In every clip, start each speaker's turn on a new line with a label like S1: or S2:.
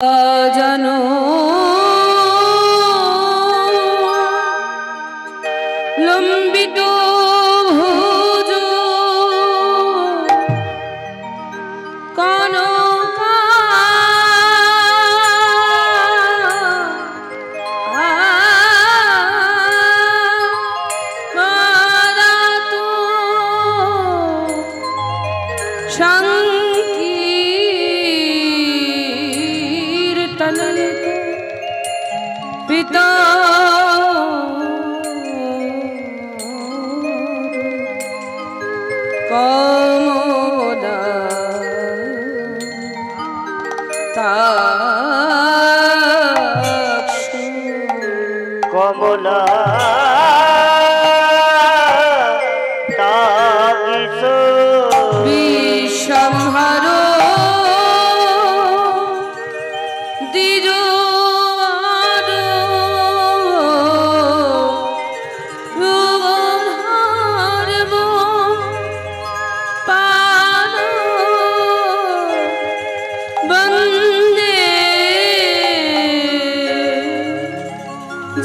S1: জানো লম্বিত ভুজ কনকা মারাতো পিতা কমলা
S2: কমলা
S1: বিষমহার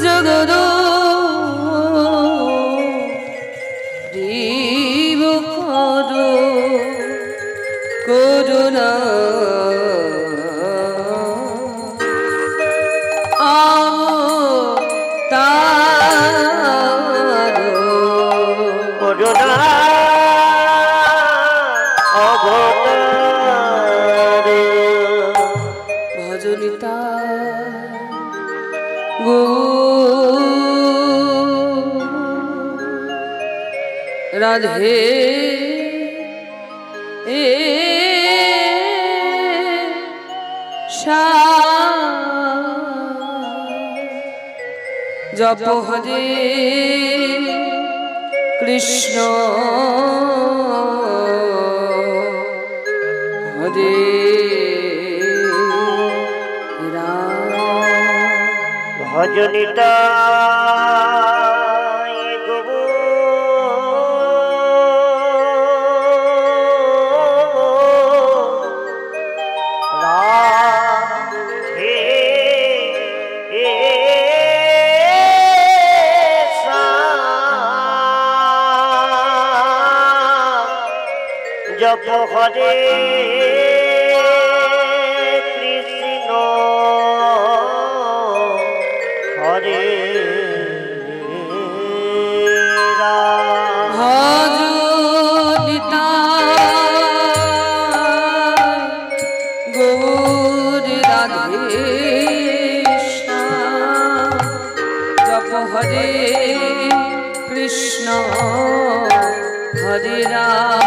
S1: জগদ দেব কর করুণা অবতার
S2: করুণা অবতার
S1: ভজনিতা গো রাধে জপ হরে কৃষ্ণ হরে রাম
S2: ভজনিতা জপ হরে কৃষ্ণ হরে রাম
S1: ভজনিতা গৌর রাধে জপ হরে কৃষ্ণ হরে Ram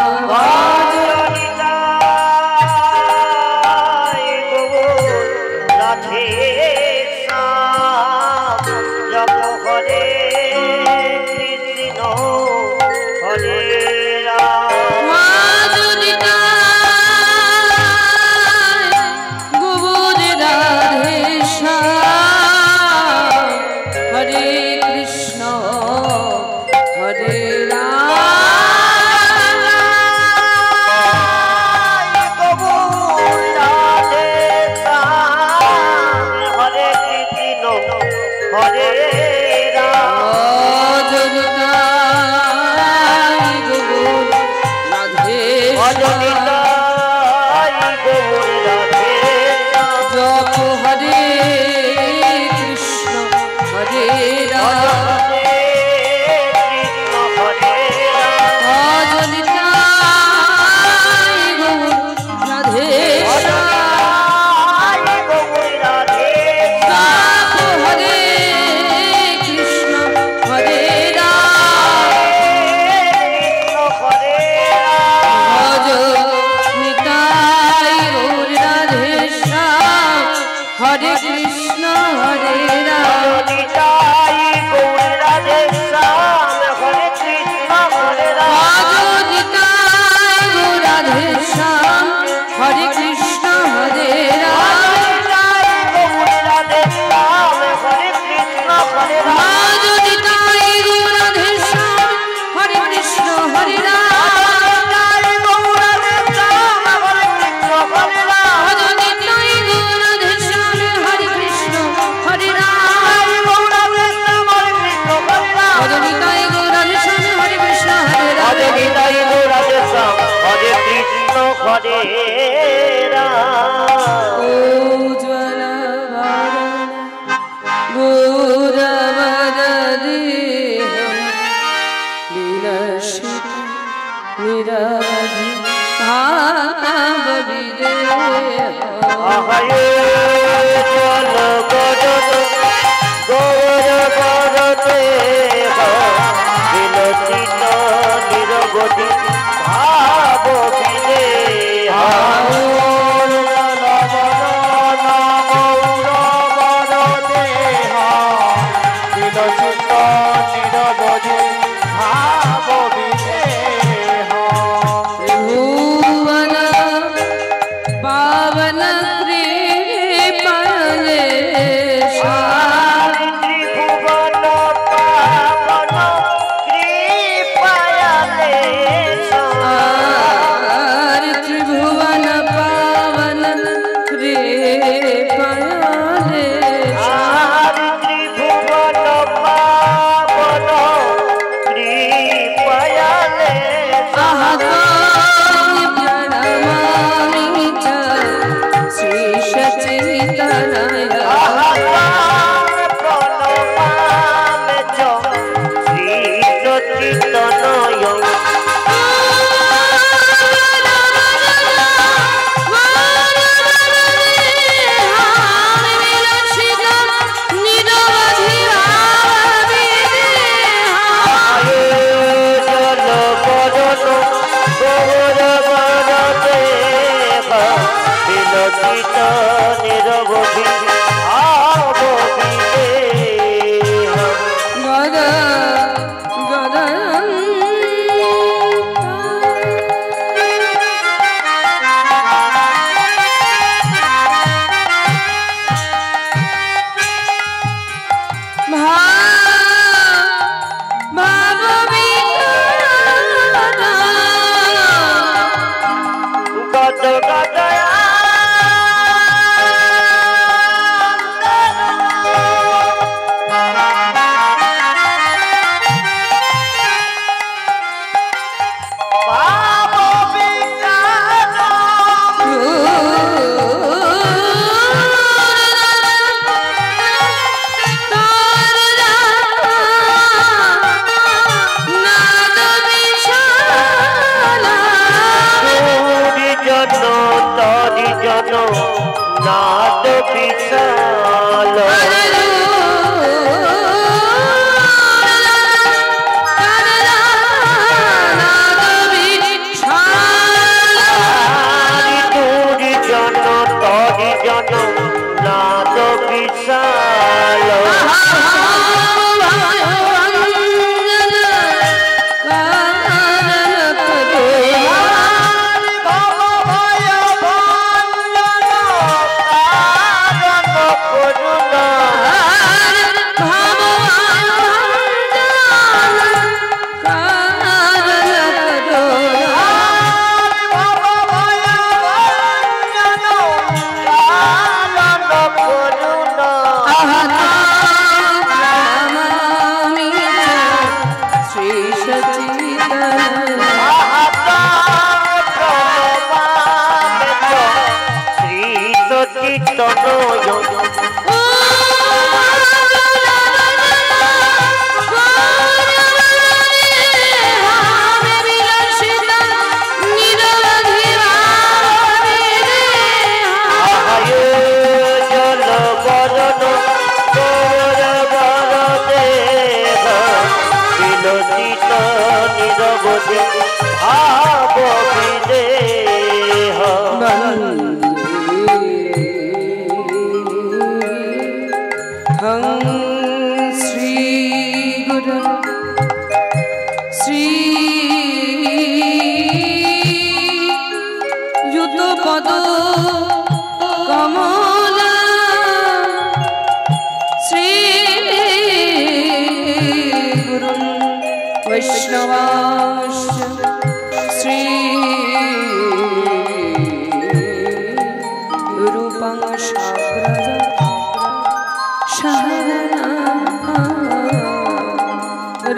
S1: Hare Krishna Hare Krishna
S2: হরে রাম
S1: উজ্জ্বল গৌরবদেহ বিলসিত নিরবধি ভাববিদেহ
S2: আহায়ে চল গজন গৌরবদেহ বিলসিত নিরবধি ভাববিদেহ
S1: त्रिभुवन पावन कृपालेश
S2: त्रिभुवन पावन कृपालेश
S1: त्रिभुवन पावन कृपालेश
S2: त्रिभुवन पावन कृपालेश
S1: प्रणमामि च श्री सच्चिदानंद
S2: प्रणमामि च श्री सच्चिदानंद নিরবধি নাদ বিশাল তুরি জন তরি জন নাদ বিশাল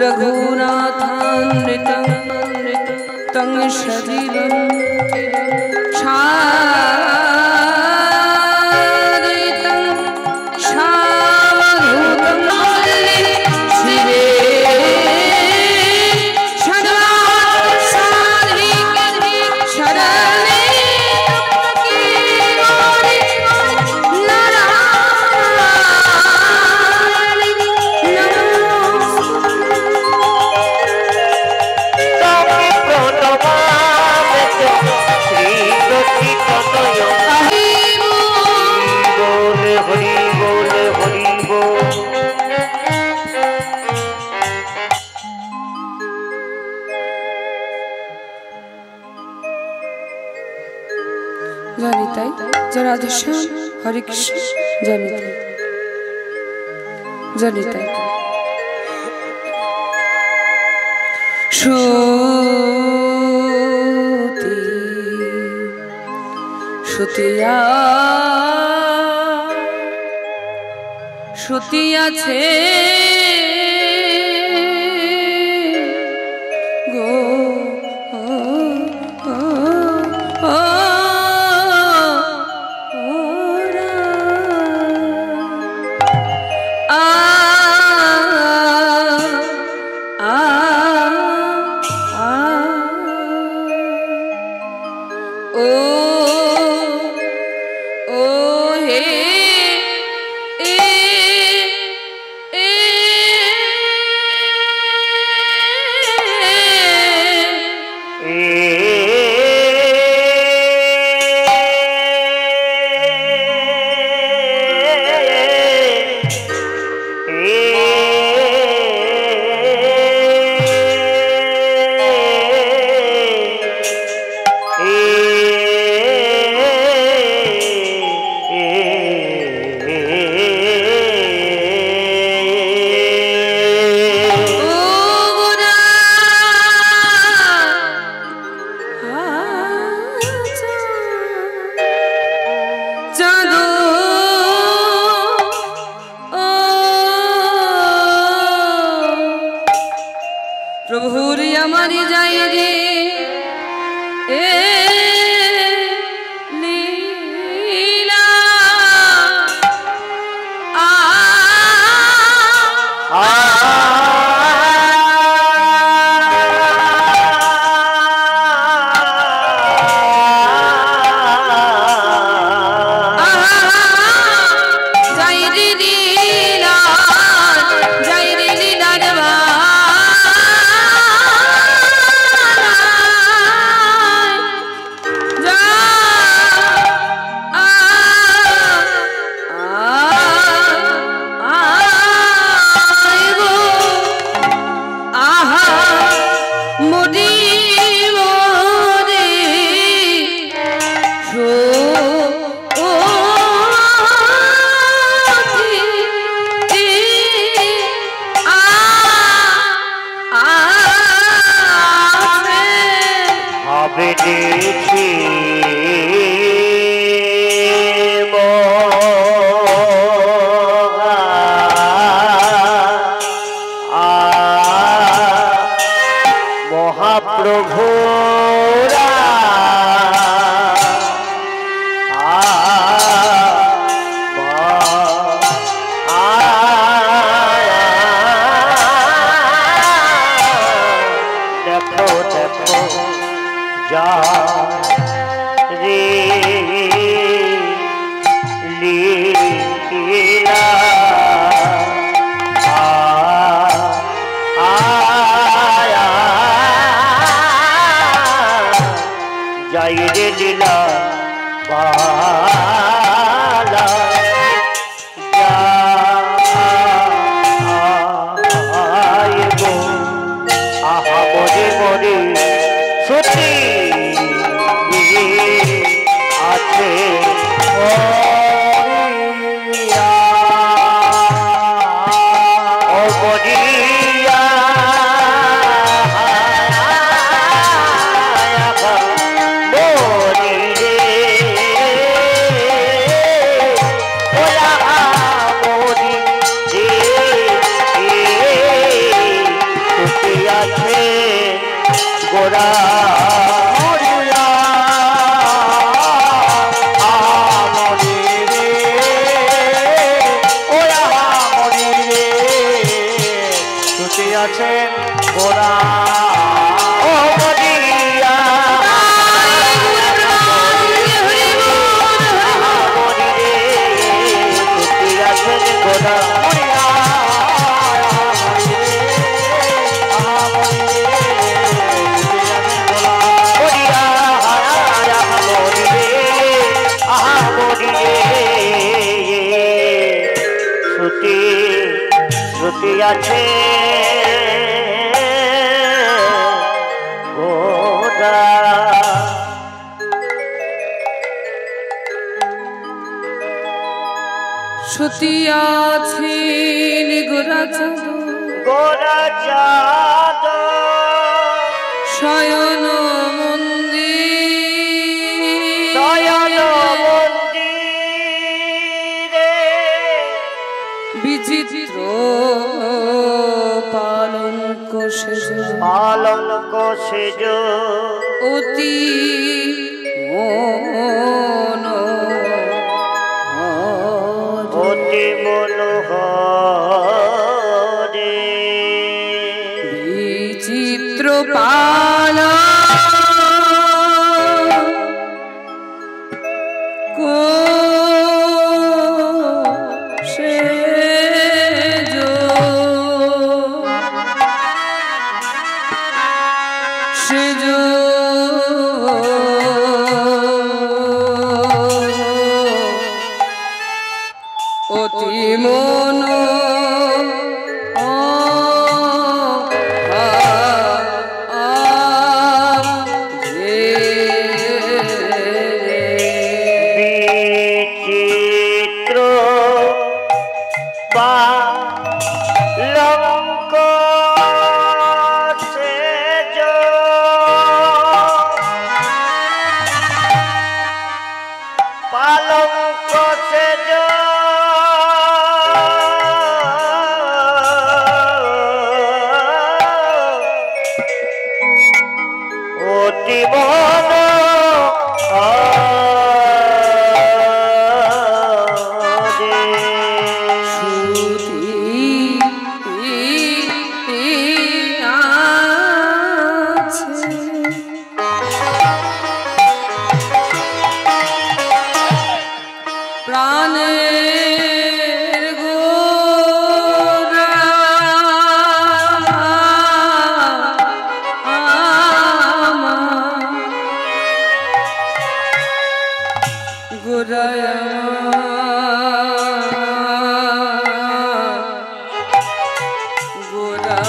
S1: रघुनाथान्वितं तं सजीवं জানিতাই জয় রাধেশ্যাম হরে কৃষ্ণ জানিতাই জানিতাই সতী সতিয়া সতী আছে গো প্রভুর আমার যাই রে লীলা
S2: মহাপ্রভু দেখো দেখো যা রে লীলা যাই রে লীলা বালা যাই গো আহা মরে মরে সতী আছে আছেন গোরা ও মরিয়া আছেন গোরা শ্রুতি আছে গোরা
S1: শ্রুতি আছে গোরা
S2: গোরা চাঁদ
S1: শয়ন মন্দির
S2: শয়ন মন্দিরে
S1: বিচিত্র পালঙ্ক সেজ
S2: পালঙ্ক সেজ
S1: অতি
S2: অতি মনোহরে
S1: বিচিত্র পাল অতি মন
S2: বিচিত্র পালঙ্ক সেজ পালঙ্ক সেজ অতি
S1: প্রাণের গোরা গোরায় গোরা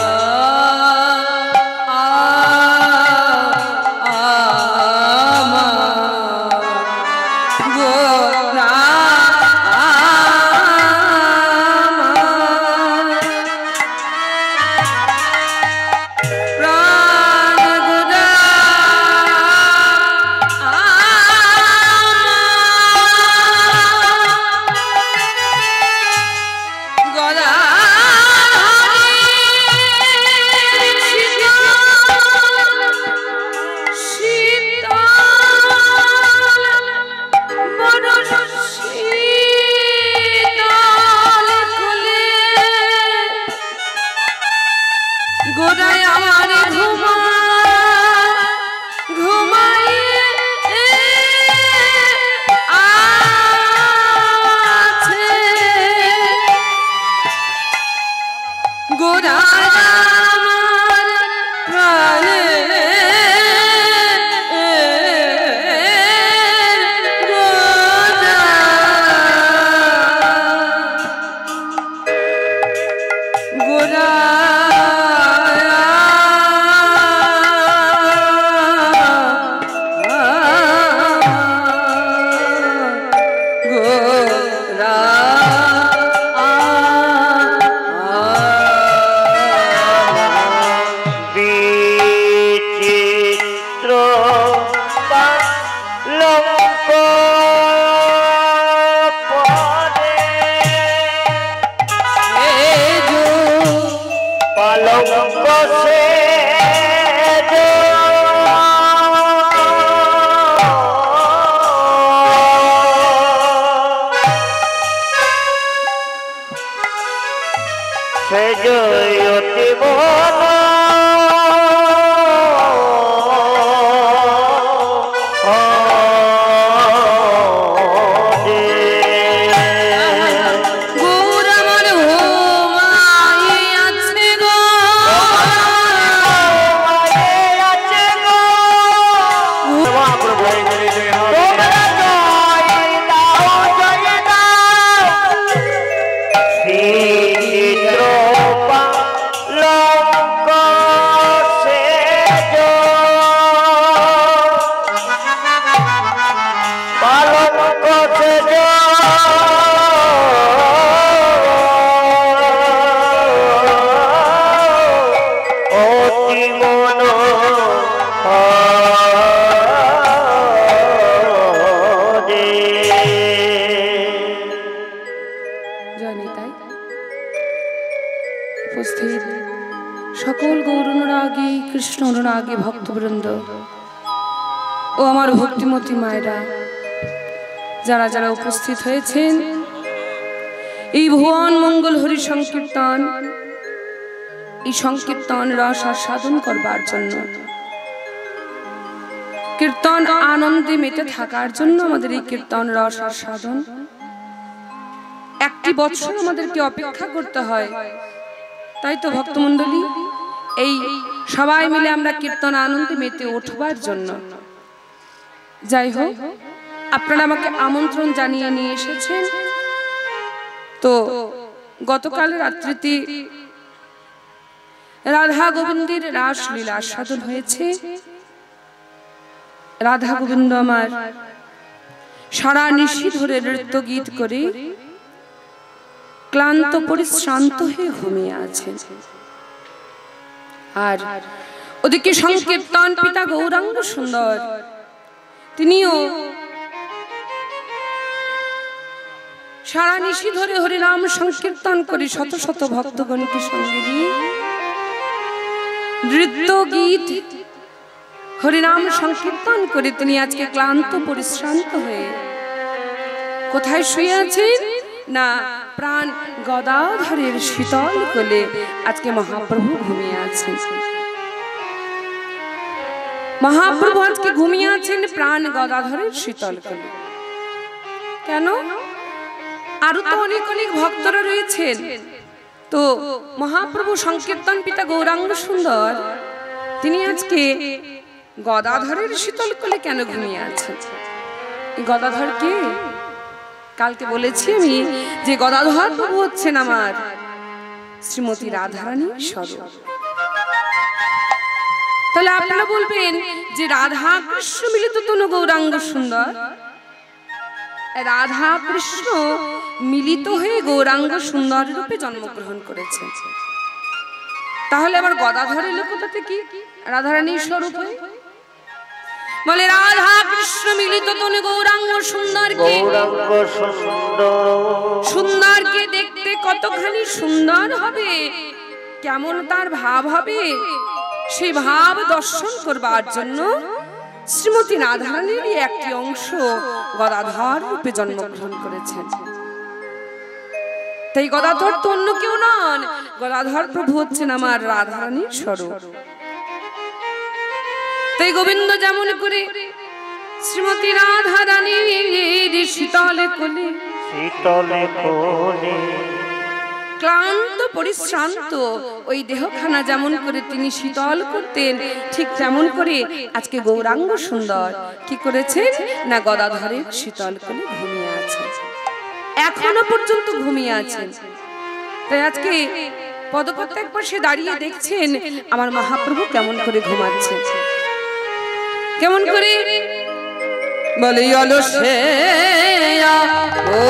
S1: গোরায় আমার ঘুমাই আছে গোরায় আমার প্রাণে গোরা
S2: সে জয়তি মন
S1: সকল গৌরনুরাগী কৃষ্ণ অনুরাগী ভক্তবৃন্দ ও আমার ভক্তিমতী মায়েরা, যারা যারা উপস্থিত হয়েছেন এই ভুবন মঙ্গল হরি সংকীর্তন, এই সংকীর্তন রস আস্বাদন করবার জন্য, কীর্তন আনন্দে মেতে থাকার জন্য আমাদের এই কীর্তন রস আস্বাদন। একটি বছর আমাদেরকে অপেক্ষা করতে হয়, তাই তো ভক্তমণ্ডলী, এই সবাই মিলে আমরা কীর্তন আনন্দে মেতে উঠবার জন্য। যাই হোক, আপনারা আমাকে আমন্ত্রণ জানিয়ে নিয়ে এসেছেন। তো গতকাল রাত্রিতে রাধা গোবিন্দের রাসলীলা আস্বাদন হয়েছে। রাধা গোবিন্দ আমার সারা নিশি ধরে নৃত্য গীত করে ক্লান্ত পরিশ্রান্ত হয়ে ঘুমিয়ে আছেন। আর ওদিকে সংকীর্তন পিতা গৌরাঙ্গ সুন্দর তিনিও সারা নিশি ধরে হরিনাম সংকীর্তন করে শত শত ভক্তগণকে সঙ্গে নিয়ে নৃত্য গীত হরিনাম সংকীর্তন করে তিনি আজকে ক্লান্ত পরিশ্রান্ত হয়ে কোথায় শুয়ে আছেন না প্রাণ গদাধরের শীতল কোলে আজকে মহাপ্রভু ঘুমিয়ে আছেন। মহাপ্রভু আজকে ঘুমিয়ে আছেন প্রাণ গদাধরের শীতল কোলে। কেন? আরো তো অনেক অনেক ভক্তরা রয়েছেন, তো মহাপ্রভু সংকীর্তন পিতা গৌরাঙ্গ সুন্দর তিনি আজকে গদাধরের শীতল কোলে কেন ঘুমিয়ে আছেন? গদাধর কে? কালকে বলেছি আমি যে গদাধর প্রভু হচ্ছেন আমার শ্রীমতী রাধারানী স্বরূপ। তাহলে আপনারা বলবেন যে রাধা কৃষ্ণ মিলিত তনু গৌরাঙ্গ সুন্দর, রাধা কৃষ্ণ মিলিত হয়ে গৌরাঙ্গ সুন্দর রূপে জন্মগ্রহণ করেছে, তাহলে আবার গদাধর এলো কোথা থেকে রাধারানীর স্বরূপ হয়ে? বলে রাধা কৃষ্ণ মিলিত তনু গৌরাঙ্গ সুন্দরকে, সুন্দরকে দেখতে কতখানি সুন্দর হবে, কেমন তার ভাব হবে, সেই ভাব দর্শন করবার জন্য শ্রীমতী রাধারানীর একটি অংশ গদাধর রূপে জন্মগ্রহণ করেছেন। তাই গদাধর তো অন্য কেউ নন, গদাধর প্রভু হচ্ছেন আমার রাধারানীর স্বরূপ। তাই গোবিন্দ যেমন করে শ্রীমতী রাধারানীর শীতলে কোলে ক্লান্ত পরিশ্রান্ত ওই দেহখানা যেমন করে তিনি শীতল করতেন, ঠিক তেমন করে আজকে গৌরাঙ্গ সুন্দর কি করেছেন না গদাধরের শীতল কোলে ঘুমিয়ে আছেন, এখনো পর্যন্ত ঘুমিয়ে আছেন। তাই আজকে পদপ্রত্যেক পাশে দাঁড়িয়ে দেখছেন আমার মহাপ্রভু কেমন করে ঘুমাচ্ছে, কেমন করে বলে অলসে ও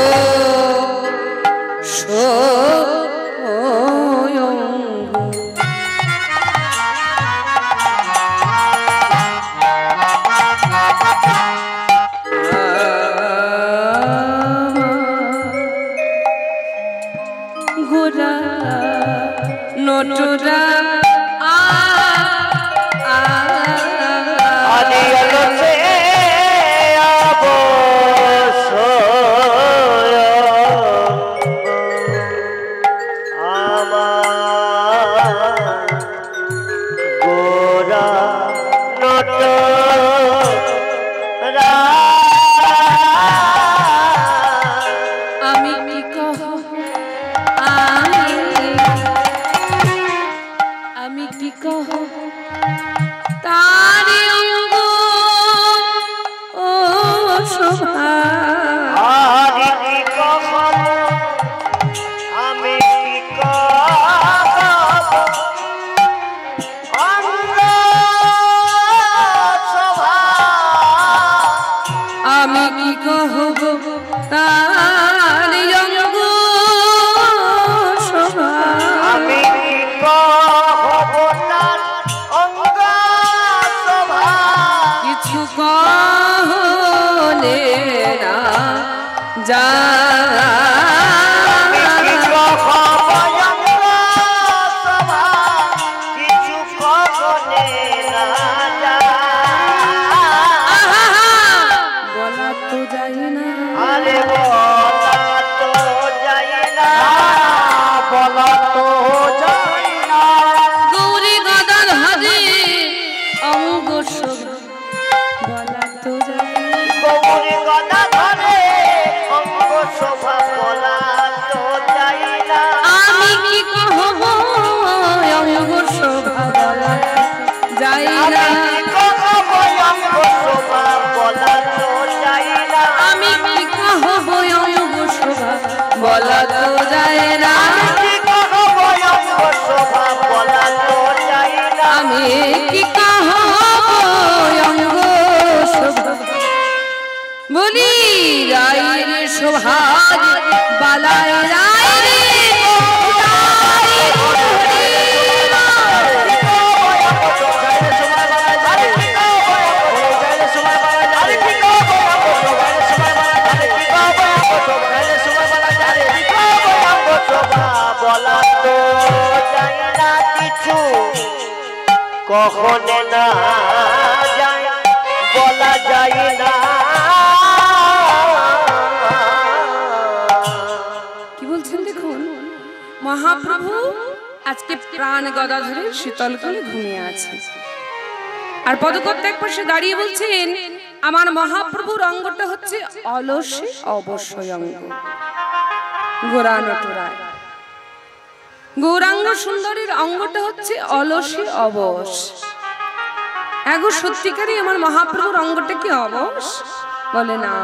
S1: গোরা নটুরা
S2: আমার
S1: বলা তো যায় না, আমি কি অঙ্গ শোভা বলি রায়ের শোভার বালায় রায় রে
S2: কখনো না যায় বলা যায় না।
S1: কি বলছেন দেখুন, মহাপ্রভু আজকে প্রাণ গদাধরের শীতল কোলে ঘুমিয়ে আছে, আর পদকর্তা এক পাশে দাঁড়িয়ে বলছেন আমার মহাপ্রভুর অঙ্গটা হচ্ছে অলসে অবশ্যই অঙ্গ, গোরানটরায় গৌরাঙ্গ সুন্দরীর অঙ্গটা হচ্ছে অলসে অবশ। এগো সত্যিকারই আমার মহাপ্রভুর অঙ্গটা কি অবশ? বলে না,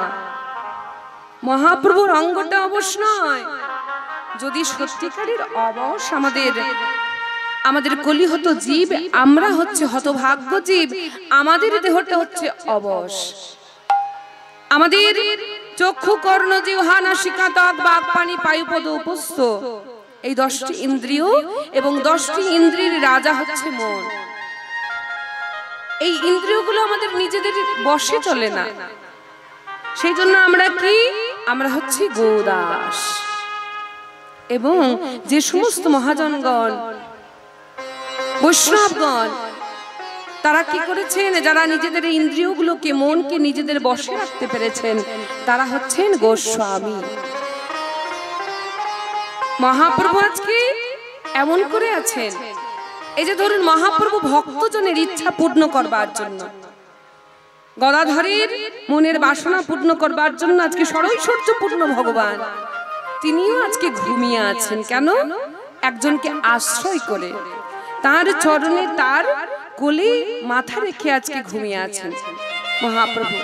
S1: মহাপ্রভুর অঙ্গটা অবশ নয়। যদি সত্যিকারের অবশ আমাদের কলিহত জীব, আমরা হচ্ছে হতভাগ্য জীব, আমাদের দেহটা হচ্ছে অবশ। আমাদের চক্ষু কর্ণ জিহ্বা নাসিকা ত্বক বাক পানি পায়ুপদ উপস্থ, এই 10টি ইন্দ্রিয় এবং 10টি ইন্দ্রিয়ের রাজা হচ্ছে মন। এই ইন্দ্রিয়গুলো আমাদের নিজেদের বশে চলে না, সেই জন্য আমরা কি, আমরা হচ্ছে গোদাস। এবং যে সমস্ত মহাজনগণ বৈষ্ণবগণ তারা কি করেছেন, যারা নিজেদের ইন্দ্রিয়গুলোকে মনকে নিজেদের বশে রাখতে পেরেছেন, তারা হচ্ছেন গোস্বামী। মহাপ্রভু আজকে এমন করে আছেন, এই যে ধরুন মহাপ্রভু ভক্তজনের ইচ্ছা পূর্ণ করবার জন্য, গদাধরের মনের বাসনা পূর্ণ করবার জন্য আজকে ষড়ৈশ্বর্য পূর্ণ ভগবান তিনিও আজকে ঘুমিয়ে আছেন। কেন? একজনকে আশ্রয় করে, তার চরণে তার কোলে মাথা রেখে আজকে ঘুমিয়ে আছেন মহাপ্রভু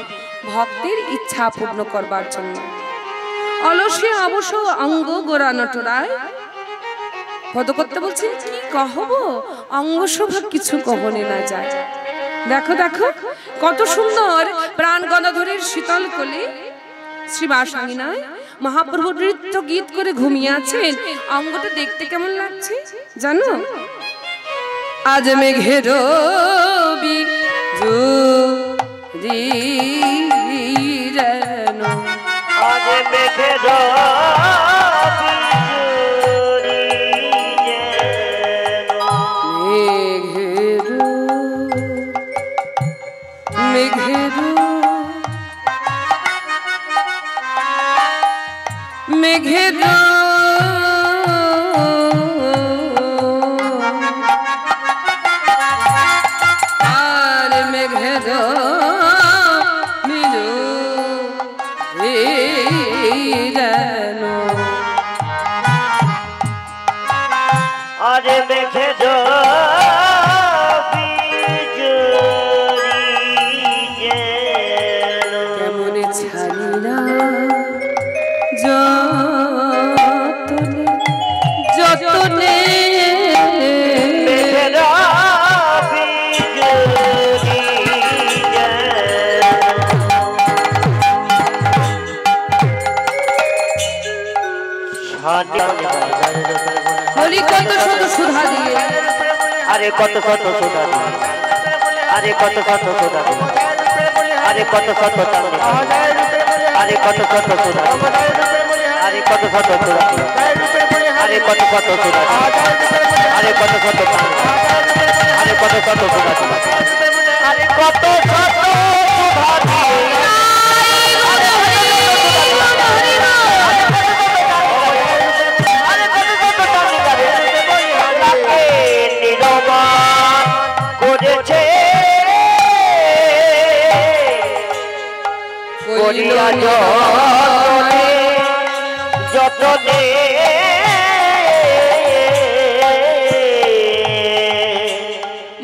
S1: ভক্তের ইচ্ছা পূর্ণ করবার জন্য। অলসে অবশ অঙ্গ গোরানটরায় পদকর্তা বলছেন কি কহব, অঙ্গ শোভা কিছু কহনে না যায়। দেখো দেখো কত সুন্দর প্রাণ গদাধরের শীতল কোলে শ্রীবাসাঙ্গিনায় মহাপ্রভু নৃত্য গীত করে ঘুমিয়ে আছেন। অঙ্গটা দেখতে কেমন লাগছে জানো? আজ মেঘের
S2: আজ মেঘের
S1: মেঘের আর মেঘের মিলু
S2: আরে মেঘের
S1: কেমন ছানি না যতনে যতনে বলি কত শত সুধা দিয়ে,
S2: আরে কত শত সুধা দিয়ে, আরে কত শত সুধা দিয়ে, আরে কত শত চাঁদনি, আরে কত শত সুধা দিয়ে, আরে কত শত সুধা দিয়ে, আরে কত শত সুধা দিয়ে, আরে কত শত চাঁদনি, আরে কত শত সুধা দিয়ে, আরে কত শত সুধা দিয়ে।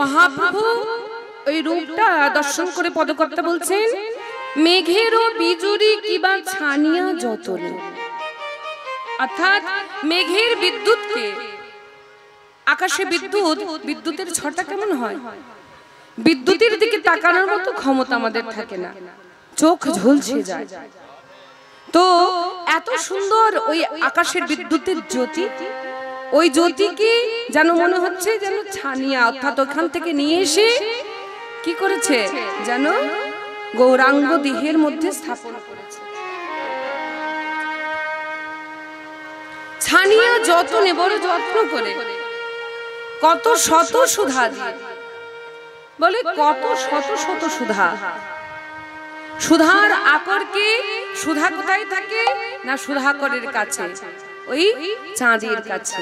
S1: মহাপ্রভু ওই রূপটা দর্শন করে পদকর্তা বলছেন মেঘেরও বিজুরি কিবা ছানিয়া যতনে। অর্থাৎ মেঘের বিদ্যুৎকে, আকাশে বিদ্যুতের ছটা কেমন হয়, বিদ্যুতের দিকে তাকানোর মতো ক্ষমতা আমাদের থাকে না, চোখ ঝলসে যায়। তো এত সুন্দর ওই আকাশের বিদ্যুতের জ্যোতি, ওই জ্যোতিকে যেন মনে হচ্ছে যেন ছানিয়া, অর্থাৎ ওখান থেকে নিয়ে এসে কি করেছে, যেন গৌরাঙ্গ দেহের মধ্যে স্থাপন করেছে। ছানিয়া যত্নে, বড় যত্ন করে, কত শত সুধা দিয়ে, বলে কত শত শত সুধা। সুধার আকরকে, সুধা কোথায় থাকে না সুধাকরের কাছে, ওই চাঁদের কাছে।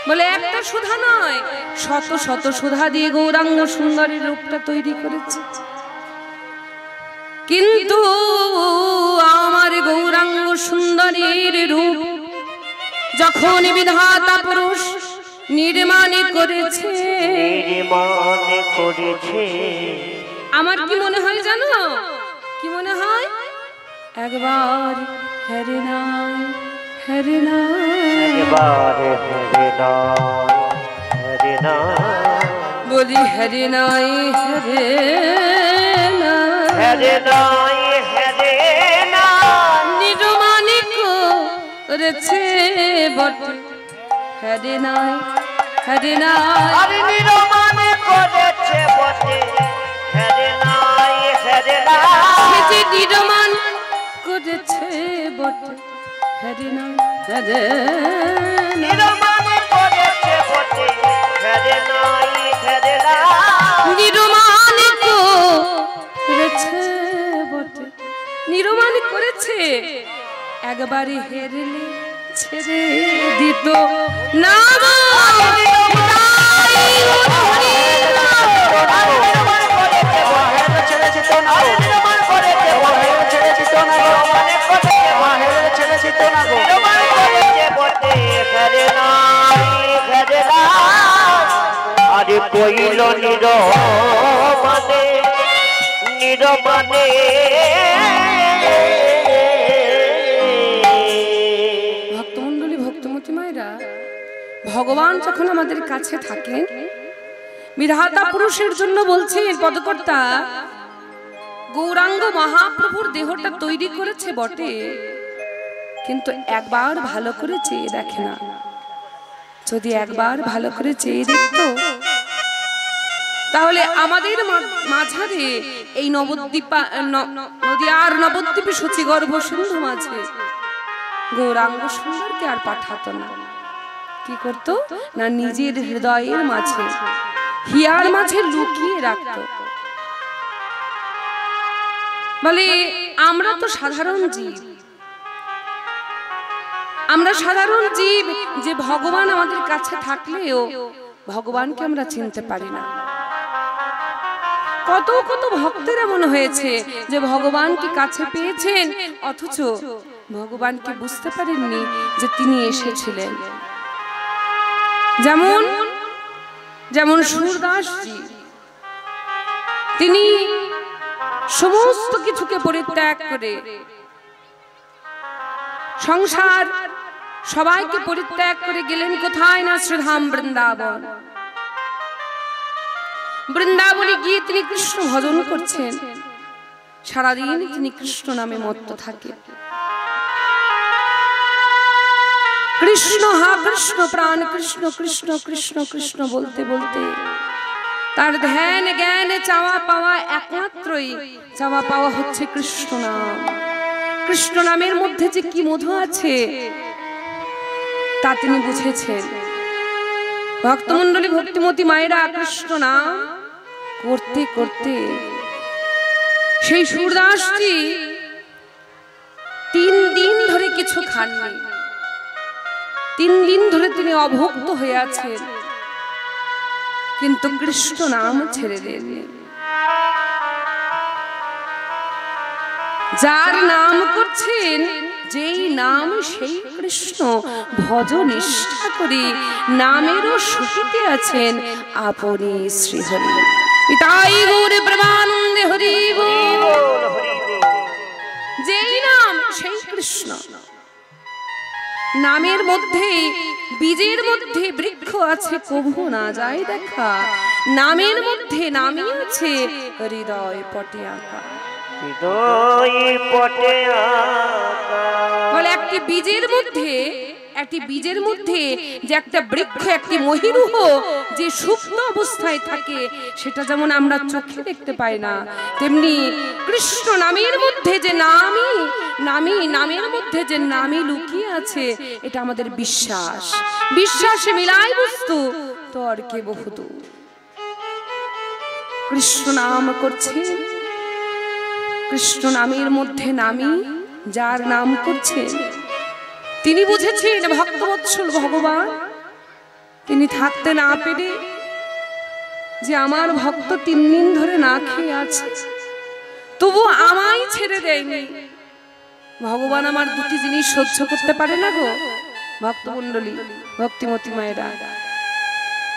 S1: বলে একটা সুধা নয়, শত শত সুধা দিয়ে গৌরাঙ্গ সুন্দরী রূপটা তৈরি করেছে। কিন্তু আমার গৌরাঙ্গ সুন্দরীর রূপ যখন বিধাতা পুরুষ নির্মাণ করেছে, আমার কি মনে হয় জানো, কি মনে হয়, একবার হেরে নাই, হেরে নাই,
S2: একবার হেরে নাই, হেরে নাই,
S1: বলি হেরে নাই, হেরে নাই,
S2: হেরে নাই, হেরে নাই,
S1: নির্মাণিক করেছে বটে, হেরে নাই, হেরে নাই,
S2: আরে নির্মাণ করেছে বটে, হেরে নাই, হেরে নাই,
S1: যে নির্মাণ করেছে বটে, হেরে নাই, হেরে
S2: নির্মাণ করেছে বটে, হেরে নাই, হেরে নাই,
S1: নির্মাণ করেছে বটে, নির্মাণ করেছে, একবারে হেরলে ছেড়ে দিত না,
S2: আরে কইল নিরমানে, নিরমানে,
S1: ভক্তমণ্ডলী, ভক্তমতী মায়েরা, ভগবান যখন আমাদের কাছে থাকেন, বিধাতা পুরুষের জন্য বলছেন পদকর্তা, গৌরাঙ্গ মহাপ্রভুর দেহটা তৈরি করেছে বটে, কিন্তু একবার ভালো করে চেয়ে দেখে না। যদি একবার ভালো করে চেয়ে দেখত, তাহলে আমাদের মাঝারে এই নদিয়ার নবদ্বীপে শচীগর্ভ সিন্ধু মাঝে গৌরাঙ্গ সুন্দরকে আর পাঠাতো না। কি করত না, নিজের হৃদয়ের মাঝে, হিয়ার মাঝে লুকিয়ে রাখত। বলে আমরা তো সাধারণ জীব, আমরা সাধারণ জীব, যে ভগবান আমাদের কাছে থাকলেও ভগবানকে আমরা চিনতে পারি না। কত কত ভক্তের এমন হয়েছে যে ভগবানকে কাছে পেয়েছেন, অথচ ভগবানকে বুঝতে পারেননি যে তিনি এসেছিলেন। যেমন যেমন সুরদাসজি, তিনি সমস্ত কিছুকে পরিত্যাগ করে, সংসার সবাইকে পরিত্যাগ করে গেলেন কোথায় না শ্রীধাম বৃন্দাবন। বৃন্দাবনে গিয়ে তিনি কৃষ্ণ ভজন করছেন, সারাদিন তিনি কৃষ্ণ নামে মত্ত থাকে। কৃষ্ণ হা কৃষ্ণ, প্রাণ কৃষ্ণ, কৃষ্ণ কৃষ্ণ কৃষ্ণ বলতে বলতে তার ধ্যান জ্ঞান চাওয়া পাওয়া একমাত্রই চাওয়া পাওয়া হচ্ছে কৃষ্ণ নাম। কৃষ্ণ নামের মধ্যে যে কি মধু আছে তা তিনি বুঝেছেন। ভক্তমণ্ডলী, ভক্তিমতী মায়েরা, কৃষ্ণ নাম করতে করতে সেই সুরদাসজি 3 দিন ধরে কিছু খাননি। 3 দিন ধরে তিনি অভুক্ত হয়ে আছেন, কিন্তু কৃষ্ণ নাম ছেড়ে দেননি। যার নাম করছেন, যেই নাম সেই কৃষ্ণ, ভজ নিষ্ঠা করে নামেরও সুখীতে আছেন আপনি শ্রীহরি। পিতাই গৌর প্রেমানন্দে হরি বল। যেই নাম সেই কৃষ্ণ। নামের মধ্যে বীজের মধ্যে বৃক্ষ আছে কভু না যায় দেখা, নামের মধ্যে নামই আছে হৃদয় পটে আঁকা।
S2: হৃদয় পটে আঁকা।
S1: বলে একটি বীজের মধ্যে যে একটা বৃক্ষ, একটি মহিরুহ যে সুপ্ত অবস্থায় থাকে, সেটা যেমন আমরা চোখে দেখতে পাই না, তেমনি কৃষ্ণ নামের মধ্যে যে নামের মধ্যে যে নামই লুকিয়ে আছে, এটা আমাদের বিশ্বাসে মিলাই বস্তু তর্কে বহুদূর। কৃষ্ণ নাম করছে, কৃষ্ণ নামের মধ্যে নামই যার নাম করছে, তিনি বুঝেছেন ভক্তবৎসল ভগবান। তিনি থাকতে না পেরে যে আমার ভক্ত 3 দিন ধরে না খেয়ে আছে, তবু আমায় ছেড়ে দেয়নি। ভগবান আমার 2টি জিনিস সহ্য করতে পারে না গো ভক্তমণ্ডলী, ভক্তিমতী মায়েরা।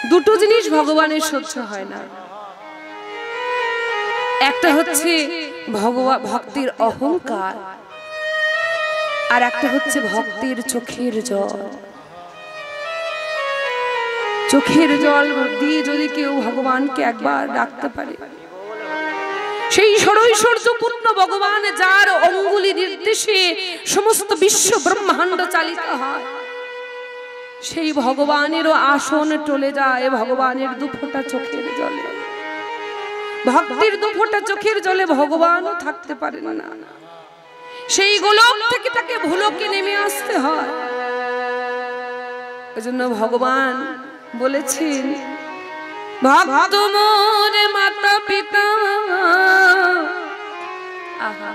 S1: 2টো জিনিস ভগবানের সহ্য হয় না। একটা হচ্ছে ভক্তির অহংকার, আর একটা হচ্ছে ভক্তের চোখের জল। চোখের জল দিয়ে যদি কেউ ভগবানকে একবার ডাকতে পারে, সেই ষড়ৈশ্বর্যপূর্ণ ভগবান যার অঙ্গুলি নির্দেশে সমস্ত বিশ্ব ব্রহ্মাণ্ড চালিত হয়, সেই ভগবানেরও আসন টলে যায় ভগবানের 2 ফোঁটা চোখের জলে। ভক্তির 2 ফোঁটা চোখের জলে ভগবানও থাকতে পারেন না, সেই গোলক থেকে তাকে ভুলকে নেমে আসতে হয়। এজন্য ভগবান বলেছেন, ভক্ত মোর মাতা পিতা, আহা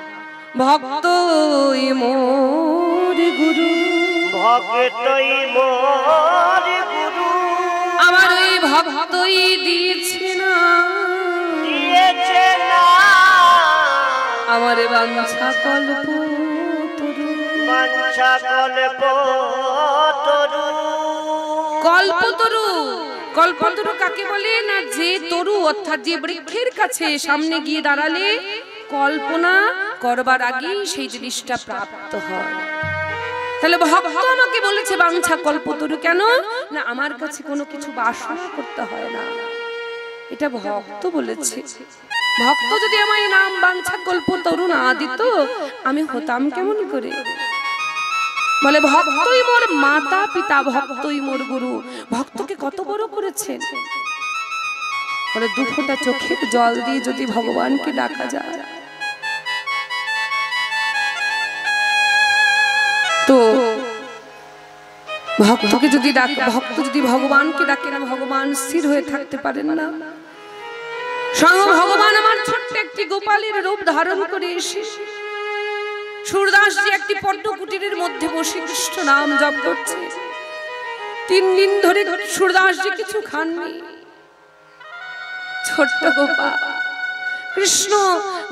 S1: ভক্তই মোর গুরু,
S2: ভক্তই মোর গুরু,
S1: আমার ওই ভক্তই দিয়েছে না আমার বাঞ্ছা কল্প তরু। কল্পতরু কাকে বলে না, যে তরু অর্থাৎ যে বৃক্ষের কাছে সামনে গিয়ে দাঁড়ালে কল্পনা করবার আগেই সেই জিনিসটা প্রাপ্ত হয়। তাহলে ভক্ত আমাকে বলেছে বাঞ্ছা কল্পতরু, কেন না আমার কাছে কোনো কিছু বাসনা করতে হয় না, এটা ভক্ত বলেছে। ভক্ত যদি আমায় নাম বাঞ্ছা কল্পতরু না দিত, আমি হতাম কেমন করে? বলে ভক্তই মোর মাতা পিতা, ভক্তই মোর গুরু। ভক্তকে কত বড় করেছেন। বলে 2 ফোঁটা চোখের জল দিয়ে যদি ভগবানকে ডাকা যায়, তো ভক্তকে যদি ভক্ত যদি ভগবানকে ডাকে না, ভগবান স্থির হয়ে থাকতে পারেন না। স্বয়ং ভগবান আমার ছোট্ট একটি গোপালের রূপ ধারণ করে এসে সুরদাসজি একটি পদ্ম কুটিরের মধ্যে বসে কৃষ্ণ নাম জপ করছে। 3 দিন ধরে সুরদাসজি কিছু খাননি। ছোট্ট গোপাল কৃষ্ণ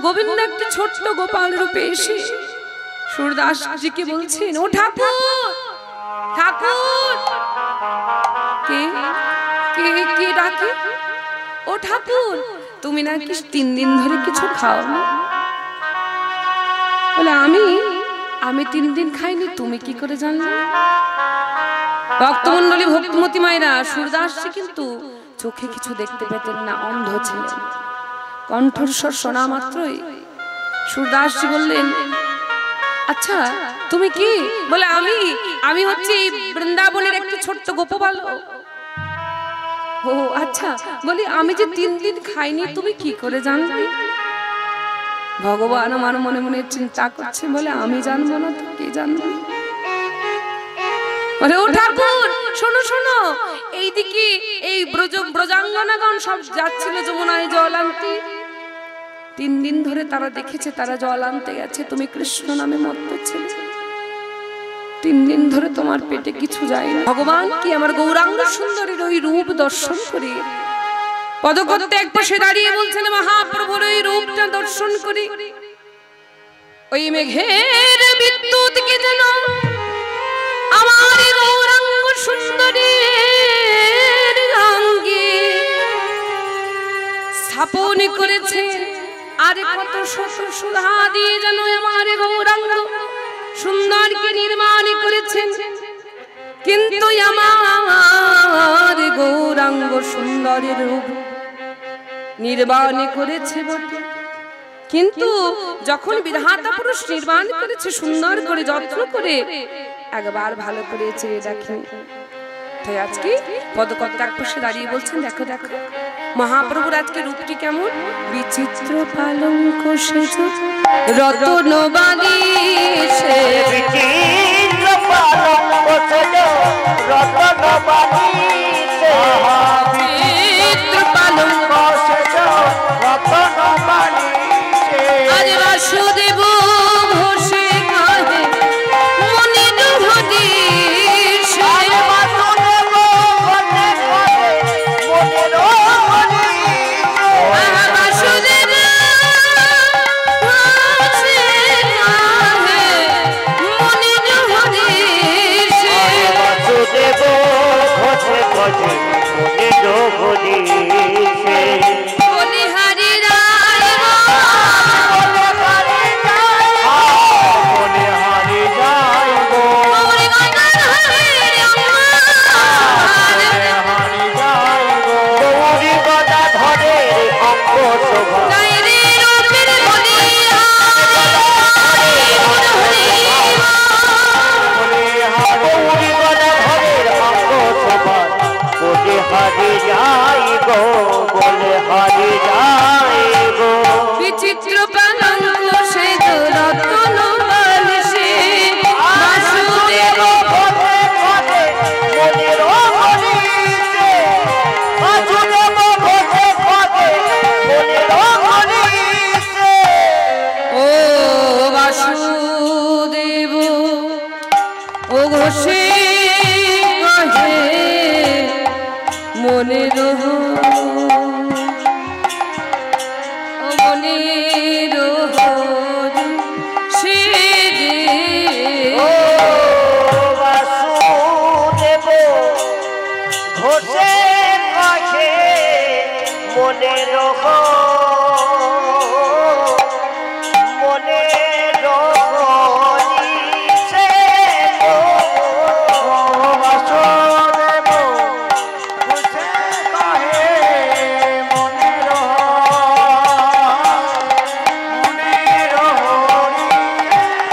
S1: গোবিন্দ একটি ছোট্ট গোপাল রূপে এসে সুরদাসজিকে বলছেন, ও ঠাকুর ঠাকুর। কে কে কে ডাকে? ও ঠাকুর, তুমি নাকি 3 দিন ধরে কিছু খাও না। বলে আমি 3 দিন খাইনি, তুমি কি করে জানলে? ভক্তমণ্ডলী, ভক্তিমতী মায়েরা, সুরদাসজি কিন্তু চোখে কিছু দেখতে পেতেন না, অন্ধ ছিলেন। কণ্ঠস্বর শোনা মাত্রই সুরদাসজি বললেন, আচ্ছা তুমি কি? বলে আমি হচ্ছে বৃন্দাবনের একটি ছোট্ট গোপবালক। ও আচ্ছা, বলি আমি যে 3 দিন খাইনি, তুমি কি করে জানলে? ভগবান আমার মনে মনে চিন্তা করছে, বলে আমি জানবো না তো কে জানবে? বলে ও ঠাকুর শোনো শোনো, এইদিকে এই ব্রজাঙ্গনাগণ সব যাচ্ছিল যমুনায় জল আনতে। 3 দিন ধরে তারা দেখেছে তারা জল আনতে গেছে, তুমি কৃষ্ণ নামে মত্তছিলে। 3 দিন ধরে তোমার পেটে কিছু যায় না। ভগবান কি আমার গৌরাঙ্গ সুন্দরীর ওই রূপ দর্শন করে পদকর্তে এক পাশে দাঁড়িয়ে বলছেন, মহাপ্রভুর ওই রূপটা দর্শন করি ওই মেঘের বিদ্যুৎ কে যেন আমার গৌরাঙ্গ সুন্দরীর অঙ্গে স্থাপন করেছে। আর কত শত সুধা দিয়ে যেন আমার গৌরাঙ্গ সুন্দরকে নির্মাণ করেছেন। কিন্তু আমার গৌরাঙ্গ সুন্দরের রূপ নির্বাণ করেছে বটে, কিন্তু যখন বিধাতা পুরুষ নির্মাণ করেছে সুন্দর করে যত্ন করে একবার ভালো করে চেয়ে দেখেন। তাই আজকে পদকর্তা এক পাশে দাঁড়িয়ে বলছেন, দেখো দেখো মহাপ্রভুর আজকে রূপটি কেমন, বিচিত্র পালঙ্ক সেজ রতন বালিশে,
S2: বিচিত্র পালঙ্ক সেজ রতন বালিশে,
S1: বিচিত্র পালঙ্ক
S2: সেজ রতন বালিশে।
S1: আজ বাসুদেব ঘোষে কাহে মনে দুহদিশে,
S2: বাসুদেব ঘোষে কাহে মনে দুহদিশে,
S1: বাসুদেব ঘোষে কাহে মনে দুহদিশে,
S2: বাসুদেব ঘোষে কাহে মনে দুহদিশে।
S1: বলিহারি রায় বিচিত্র পালঙ্ক সেজ রতন বালিশে, বাসুদেব ও বাসুদেব ও ঘোষে কাহে মনে রহ মনে রহ সে
S2: ঘোষে কাছে মনে রহ মনে রহিছে বাসুদেব ঘোষে কাহে মনে রহ মনে রহিছে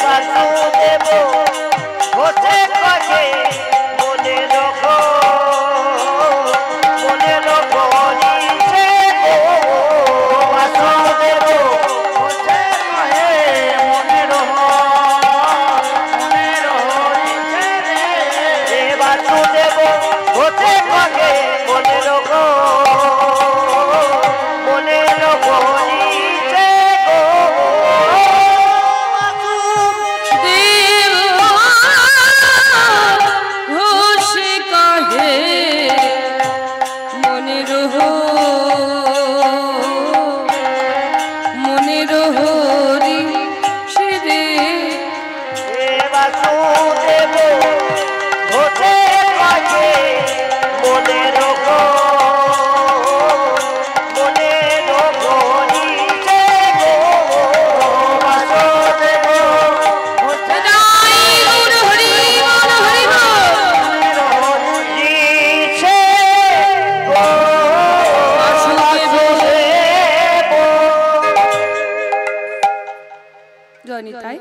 S2: বাসুদেব ঘোষে কাহে মনে রহ মনে রহিছে বাসুদেব ঘোষে কাহে মনে রহ মনে রহিছে বাসুদেব ঘোষে কাহে মনে রহ মনে রহিছে
S1: দেব ঘোষে কাহে মনে রহ মনে রহরি সে রে
S2: বাসুদেব ঘোষে কাছে মনে রহ মনে রহিছে বাসুদেব ঘোষে
S1: রাই গৌর হরি মন হরি
S2: রহিছে
S1: জয়নিতাই।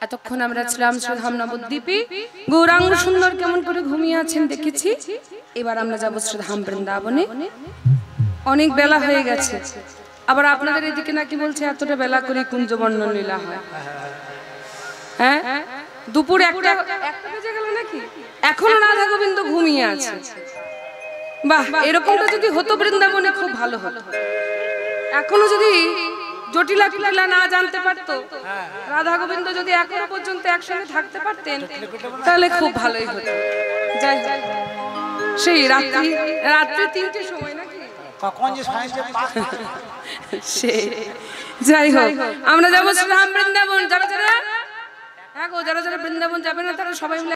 S1: এতক্ষণ আমরা ছিলাম শ্রীধাম নবদ্বীপে, গৌরাঙ্গ সুন্দর কেমন করে ঘুমিয়ে আছেন দেখেছি। এবার আমরা যাব শ্রীধাম বৃন্দাবনে। অনেক বেলা হয়ে গেছে, আবার আপনাদের এদিকে নাকি বলছে এতটা বেলা করে কুঞ্জবর্ণন লীলা হয়। হ্যাঁ, দুপুর একটা বেজে গেল নাকি, এখনো রাধা গোবিন্দ ঘুমিয়ে আছে। বাহ, এরকমটা যদি হতো বৃন্দাবনে খুব ভালো হতো। এখনো যদি জটিলা কিলা না জানতে পারতো, রাধা গোবিন্দ যদি এখনো পর্যন্ত একসঙ্গে থাকতে পারতেন তাহলে খুব ভালোই হতো। যাই হোক, সেই রাত্রি 3টের সময় নাকি সে, যাই হোক আমরা যাবো শ্রীধাম বৃন্দাবন। যারা যারা বৃন্দাবন যাবে না তারা সবাই মিলে